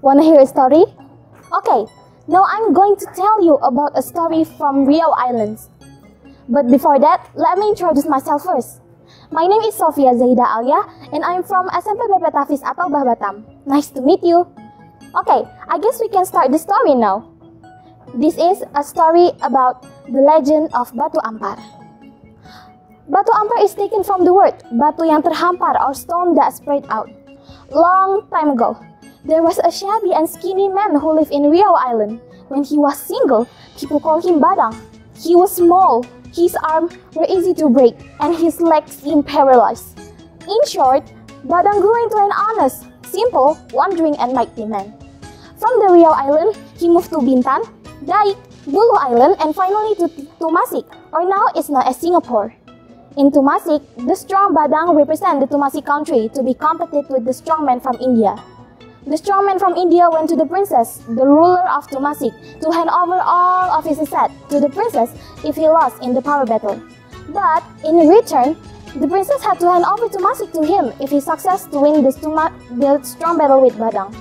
Wanna hear a story? Okay, now I'm going to tell you about a story from Riau Islands. But before that, let me introduce myself first. My name is Shofi and I'm from SMP Tahfidz At-Taubah, Batam. Nice to meet you. Okay, I guess we can start the story now. This is a story about the legend of Batu Ampar. Batu Ampar is taken from the word batu yang terhampar or stone that spread out. Long time ago, there was a shabby and skinny man who lived in Riau Island. When he was single, people called him Badang. He was small, his arms were easy to break, and his legs seemed paralyzed. In short, Badang grew into an honest, simple, wandering and mighty man. From the Riau Island, he moved to Bintan, Daik, Bulu Island, and finally to Tumasik, or now it's known as Singapore. In Tumasik, the strong Badang represent the Tumasik country to be competed with the strong man from India. The strong man from India went to the princess, the ruler of Tumasik, to hand over all of his assets to the princess if he lost in the power battle. But in return, the princess had to hand over Tumasik to him if he succeeds to win the strong battle with Badang.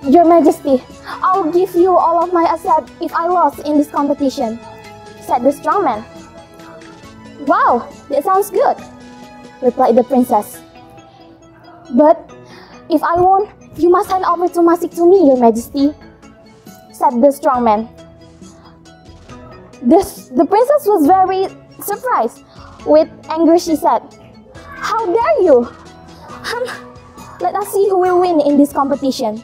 Your Majesty, I'll give you all of my assets if I lost in this competition, said the strong man. Wow, that sounds good, replied the princess. But if I won, you must hand over Tumasik to me, Your Majesty, said the strong man. The princess was very surprised. With anger, she said, "How dare you? Let us see who will win in this competition."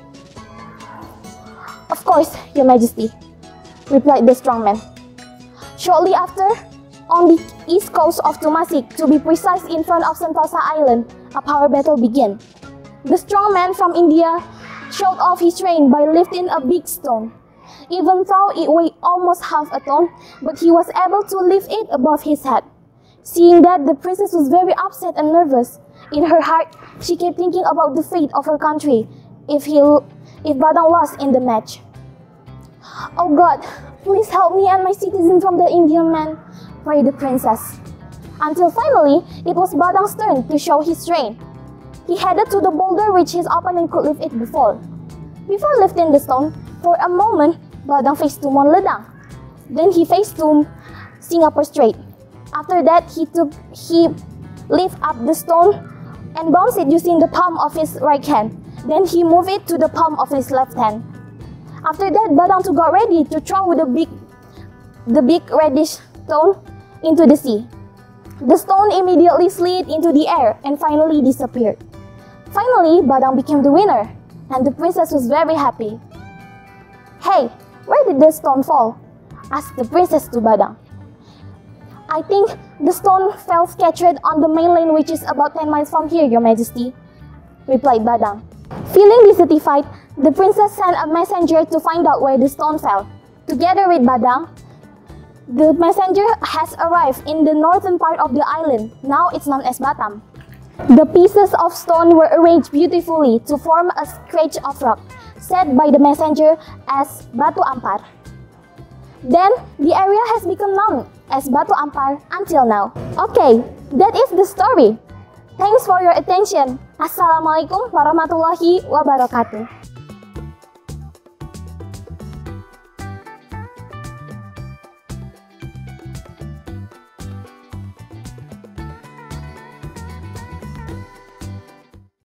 "Of course, Your Majesty," replied the strong man. Shortly after, on the east coast of Tumasik, to be precise in front of Sentosa Island, a power battle began. The strong man from India showed off his strength by lifting a big stone. Even though it weighed almost half a ton, but he was able to lift it above his head. Seeing that, the princess was very upset and nervous. In her heart, she kept thinking about the fate of her country if Badang lost in the match. "Oh God, please help me and my citizen from the Indian man," prayed the princess. Until finally, it was Badang's turn to show his strength. He headed to the boulder which his opponent could lift it before. Before lifting the stone, for a moment, Badang faced to Ledang. Then he faced to Singapore Strait. After that, he lifted up the stone and bounced it using the palm of his right hand. Then he moved it to the palm of his left hand. After that, Badang got ready to throw the big reddish stone into the sea. The stone immediately slid into the air and finally disappeared. Finally, Badang became the winner, and the princess was very happy. "Hey, where did the stone fall?" asked the princess to Badang. "I think the stone fell scattered on the mainland, which is about 10 miles from here, Your Majesty," replied Badang. Feeling dissatisfied, the princess sent a messenger to find out where the stone fell. Together with Badang, the messenger has arrived in the northern part of the island. Now it's known as Batam. The pieces of stone were arranged beautifully to form a stretch of rock, said by the messenger as Batu Ampar. Then, the area has become known as Batu Ampar until now. Okay, that is the story. Thanks for your attention. Assalamualaikum warahmatullahi wabarakatuh.